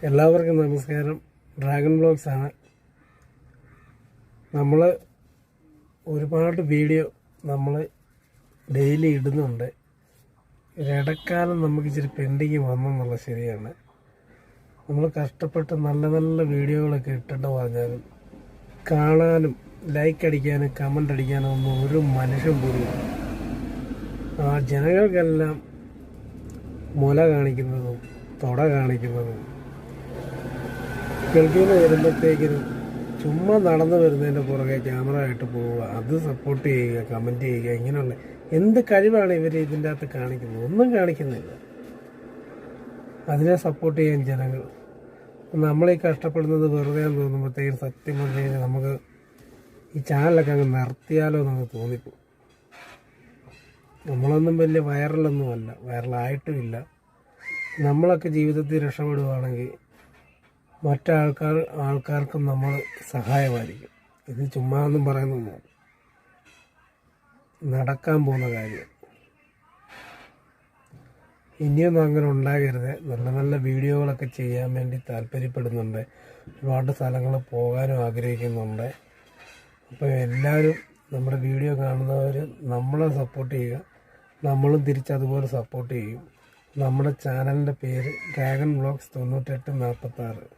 എല്ലാവർക്കും നമസ്കാരം. Dragon vlogs ആണ്. നമ്മൾ ഒരുപാട് വീഡിയോ നമ്മൾ ഡെയിലി ഇടുന്നുണ്ട്. ഇടക്കാലം നമുക്ക് ഇച്ചിരി പെൻഡിങ് വന്നെന്നുള്ളത് ശരിയാണ്. നമ്മൾ കഷ്ടപ്പെട്ട് നല്ല നല്ല വീഡിയോകളൊക്കെ ഇട്ടിട്ട് പറഞ്ഞാലും കാണാനും ലൈക്ക് അടിക്കാനും കമൻ്റ് അടിക്കാനും ഒന്നും ഒരു മനുഷ്യൻ പോലും ആ ജനങ്ങൾക്കെല്ലാം മുല കാണിക്കുന്നതും തൊട കാണിക്കുന്നതും ഗൾഫിൽ നിന്ന് വരുമ്പോഴത്തേക്കിനും ചുമ്മാ നടന്നു വരുന്നതിൻ്റെ പുറകെ ക്യാമറ ആയിട്ട് പോവുക, അത് സപ്പോർട്ട് ചെയ്യുക, കമൻറ്റ് ചെയ്യുക, ഇങ്ങനെയുള്ള എന്ത് കഴിവാണ് ഇവർ ഇതിൻ്റെ അകത്ത് കാണിക്കുന്നത്? ഒന്നും കാണിക്കുന്നില്ല. അതിനെ സപ്പോർട്ട് ചെയ്യാൻ ജനങ്ങൾ നമ്മളീ കഷ്ടപ്പെടുന്നത് വെറുതെ തോന്നുമ്പോഴത്തേക്കും സത്യം പറഞ്ഞു കഴിഞ്ഞാൽ നമുക്ക് ഈ ചാനലൊക്കെ അങ്ങ് നിർത്തിയാലോ എന്നൊക്കെ തോന്നിപ്പോകും. നമ്മളൊന്നും വലിയ വൈറലൊന്നുമല്ല, വൈറലായിട്ടുമില്ല. നമ്മളൊക്കെ ജീവിതത്തിൽ രക്ഷപ്പെടുകയാണെങ്കിൽ ആൾക്കാർക്കും നമ്മൾ സഹായമായിരിക്കും. ഇത് ചുമ്മാ ഒന്നും പറയുന്നൊന്നും നടക്കാൻ പോകുന്ന കാര്യം. ഇനിയൊന്നും അങ്ങനെ ഉണ്ടാകരുത്. നല്ല നല്ല വീഡിയോകളൊക്കെ ചെയ്യാൻ വേണ്ടി താല്പര്യപ്പെടുന്നുണ്ട്. ഒരുപാട് സ്ഥലങ്ങൾ പോകാനും ആഗ്രഹിക്കുന്നുണ്ട്. അപ്പോൾ എല്ലാവരും നമ്മുടെ വീഡിയോ കാണുന്നവർ നമ്മളെ സപ്പോർട്ട് ചെയ്യുക, നമ്മളും തിരിച്ചതുപോലെ സപ്പോർട്ട് ചെയ്യും. നമ്മുടെ ചാനലിൻ്റെ പേര് ഡ്രാഗൺ വ്ലോഗ്സ് 9846.